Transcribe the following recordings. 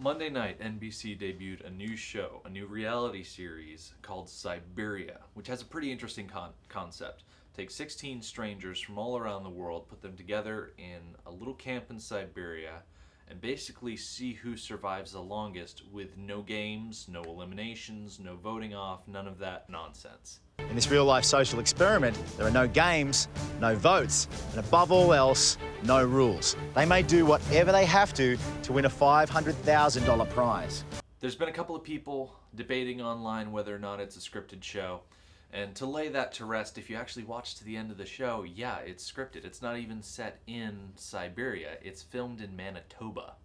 Monday night, NBC debuted a new show, a new reality series called Siberia, which has a pretty interesting concept. Take 16 strangers from all around the world, put them together in a little camp in Siberia, and basically see who survives the longest with no games, no eliminations, no voting off, none of that nonsense. In this real-life social experiment, there are no games, no votes, and above all else, no rules. They may do whatever they have to win a $500,000 prize. There's been a couple of people debating online whether or not it's a scripted show. And to lay that to rest, if you actually watch to the end of the show, yeah, it's scripted. It's not even set in Siberia. It's filmed in Manitoba,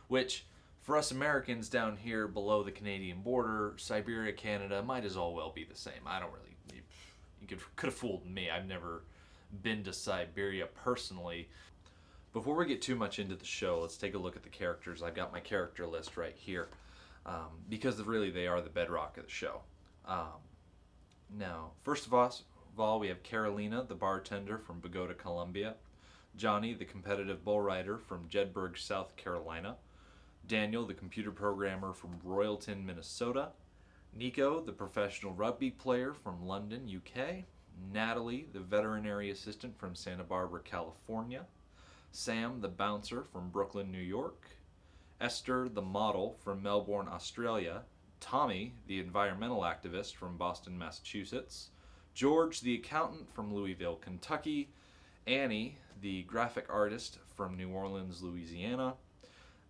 which, for us Americans down here below the Canadian border, Siberia, Canada, might as well be the same. I don't really... You could have fooled me. I've never been to Siberia personally. Before we get too much into the show, let's take a look at the characters. I've got my character list right here, because really they are the bedrock of the show. Now, first of all, we have Carolina, the bartender from Bogota, Colombia. Johnny, the competitive bull rider from Jedburgh, South Carolina. Daniel, the computer programmer from Royalton, Minnesota. Nico, the professional rugby player from London, UK. Natalie, the veterinary assistant from Santa Barbara, California. Sam, the bouncer from Brooklyn, New York. Esther, the model from Melbourne, Australia. Tommy, the environmental activist from Boston, Massachusetts. George, the accountant from Louisville, Kentucky. Annie, the graphic artist from New Orleans, Louisiana.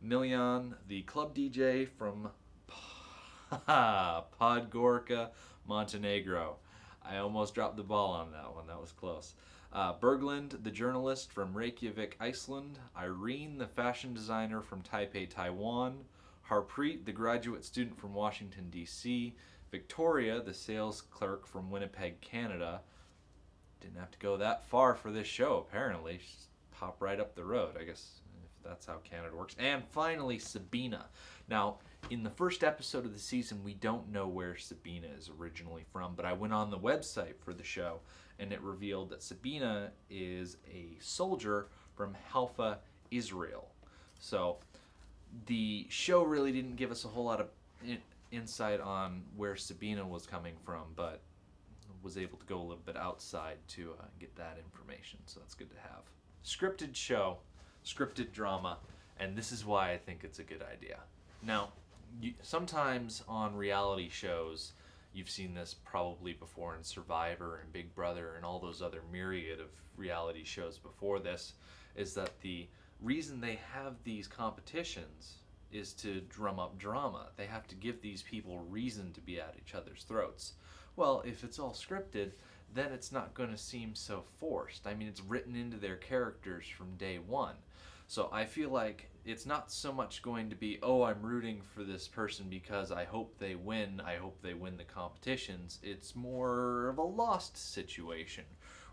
Miljan, the club DJ from Podgorica, Montenegro. I almost dropped the ball on that one. That was close. Berglund, the journalist from Reykjavik, Iceland. Irene, the fashion designer from Taipei, Taiwan. Harpreet, the graduate student from Washington, D.C. Victoria, the sales clerk from Winnipeg, Canada. Didn't have to go that far for this show, apparently. Just pop right up the road, I guess, if that's how Canada works. And finally, Sabina. Now, in the first episode of the season, we don't know where Sabina is originally from, but I went on the website for the show, and it revealed that Sabina is a soldier from Haifa, Israel. So the show really didn't give us a whole lot of insight on where Sabina was coming from, but was able to go a little bit outside to get that information, so that's good to have. Scripted show, scripted drama, and this is why I think it's a good idea. Now, sometimes on reality shows, you've seen this probably before in Survivor and Big Brother and all those other myriad of reality shows before this, is that the reason they have these competitions is to drum up drama. They have to give these people reason to be at each other's throats. Well, if it's all scripted, then it's not going to seem so forced. I mean, it's written into their characters from day one. So I feel like it's not so much going to be, oh, I'm rooting for this person because I hope they win the competitions. It's more of a lost situation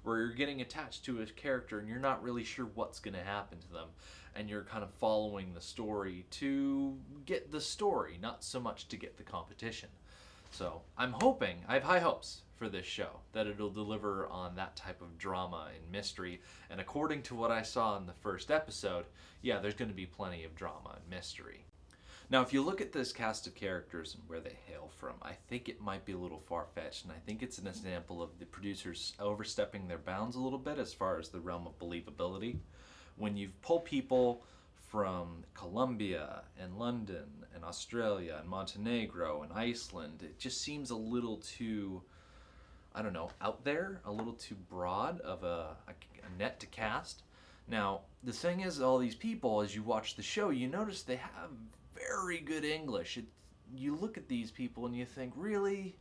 where you're getting attached to a character and you're not really sure what's going to happen to them, and you're kind of following the story to get the story, not so much to get the competition. So I have high hopes for this show, that it'll deliver on that type of drama and mystery. And according to what I saw in the first episode, yeah, there's going to be plenty of drama and mystery. Now, if you look at this cast of characters and where they hail from, I think it might be a little far-fetched, and I think it's an example of the producers overstepping their bounds a little bit as far as the realm of believability. When you pull people from Colombia and London and Australia and Montenegro and Iceland, it just seems a little too, I don't know, out there, a little too broad of a net to cast. Now, the thing is, all these people, as you watch the show, you notice they have very good English. You look at these people and you think, really,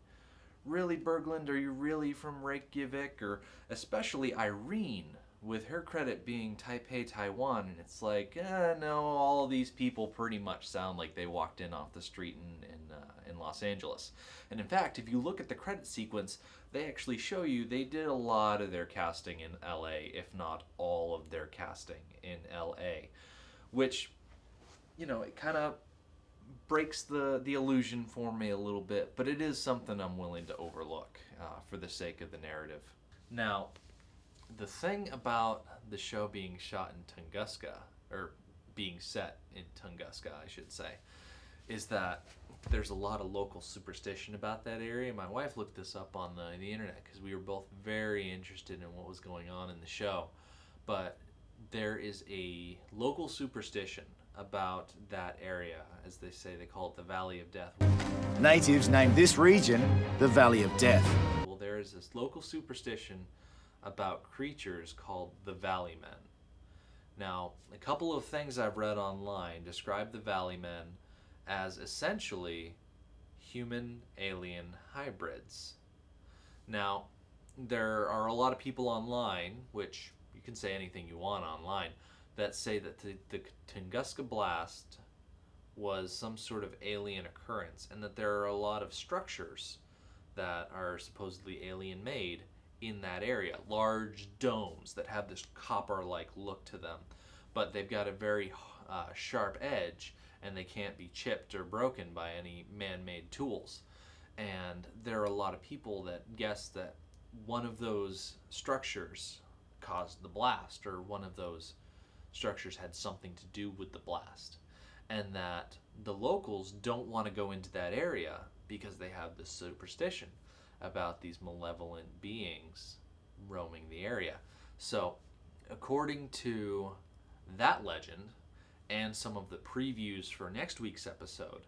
Berglund, are you really from Reykjavik? Or especially Irene, with her credit being Taipei, Taiwan, and it's like, no, all of these people pretty much sound like they walked in off the street in Los Angeles. And in fact, if you look at the credit sequence, they actually show you they did a lot of their casting in LA, if not all of their casting in LA, which, it kind of breaks the illusion for me a little bit, but it is something I'm willing to overlook for the sake of the narrative. Now, the thing about the show being shot in Tunguska, or being set in Tunguska, I should say, is that there's a lot of local superstition about that area. My wife looked this up on the internet because we were both very interested in what was going on in the show. But there is a local superstition about that area. As they say, they call it the Valley of Death. Natives named this region the Valley of Death. Well, there is this local superstition about creatures called the Valley Men. Now, a couple of things I've read online describe the Valley Men as essentially human-alien hybrids. Now, there are a lot of people online, which you can say anything you want online, that say that the Tunguska blast was some sort of alien occurrence, and that there are a lot of structures that are supposedly alien-made in that area. Large domes that have this copper-like look to them, but they've got a very sharp edge, and they can't be chipped or broken by any man-made tools. And there are a lot of people that guess that one of those structures caused the blast, or one of those structures had something to do with the blast, and that the locals don't want to go into that area because they have this superstition about these malevolent beings roaming the area. So, according to that legend, and some of the previews for next week's episode,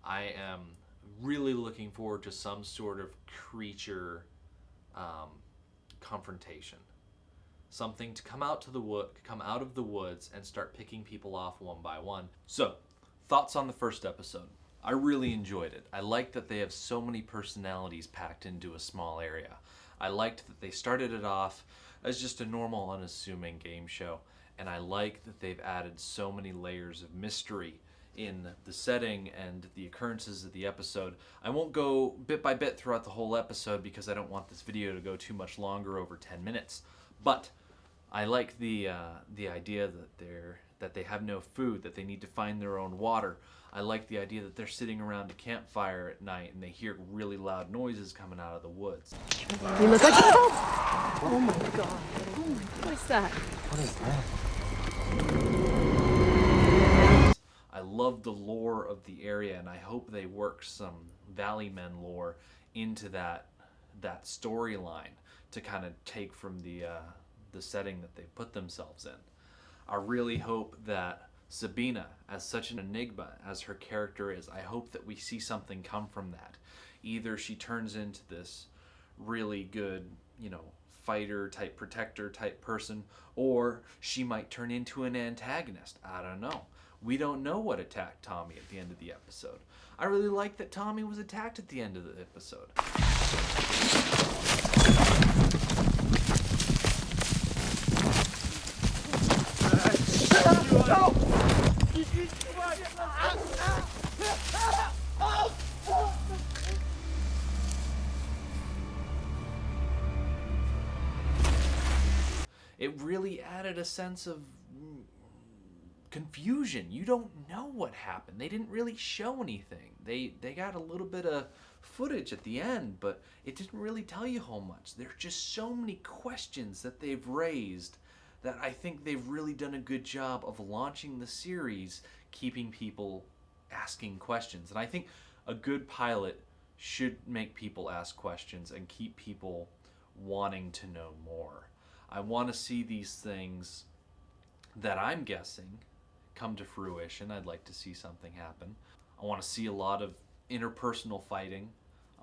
I am really looking forward to some sort of creature confrontation. Something to come out of the woods and start picking people off one by one. So, thoughts on the first episode. I really enjoyed it. I liked that they have so many personalities packed into a small area. I liked that they started it off as just a normal, unassuming game show. And I like that they've added so many layers of mystery in the setting and the occurrences of the episode. I won't go bit by bit throughout the whole episode because I don't want this video to go too much longer, over 10 minutes. But I like the idea that they have no food, that they need to find their own water. I like the idea that they're sitting around a campfire at night and they hear really loud noises coming out of the woods. You look like oh my god! Oh my, what is that? What is that? I love the lore of the area, and I hope they work some Valley Men lore into that storyline to kind of take from the setting that they put themselves in. I really hope that Sabina, as such an enigma as her character is, I hope that we see something come from that. Either she turns into this really good, fighter type, protector type person, or she might turn into an antagonist. I don't know. We don't know what attacked Tommy at the end of the episode. I really like that Tommy was attacked at the end of the episode. It really added a sense of confusion. You don't know what happened. They didn't really show anything. They got a little bit of footage at the end, but it didn't really tell you how much. There's just so many questions that they've raised that I think they've really done a good job of launching the series, keeping people asking questions. And I think a good pilot should make people ask questions and keep people wanting to know more. I want to see these things that I'm guessing come to fruition. I'd like to see something happen. I want to see a lot of interpersonal fighting.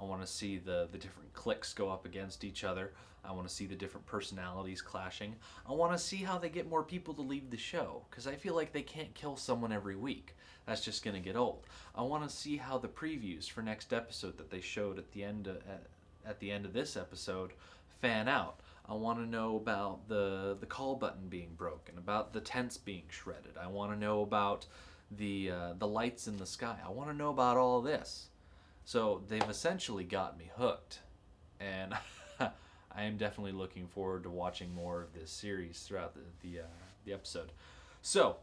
I want to see the different cliques go up against each other. I want to see the different personalities clashing. I want to see how they get more people to leave the show, because I feel like they can't kill someone every week. That's just going to get old. I want to see how the previews for next episode that they showed at the end of this episode fan out. I want to know about the call button being broken, about the tents being shredded. I want to know about the lights in the sky. I want to know about all this. So they've essentially got me hooked, and I am definitely looking forward to watching more of this series throughout the episode. So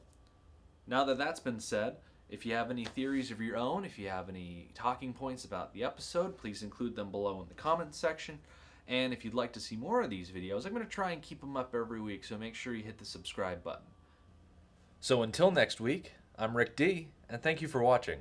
now that that's been said, if you have any theories of your own, if you have any talking points about the episode, please include them below in the comments section. And if you'd like to see more of these videos, I'm going to try and keep them up every week, so make sure you hit the subscribe button. So until next week, I'm Rick D, and thank you for watching.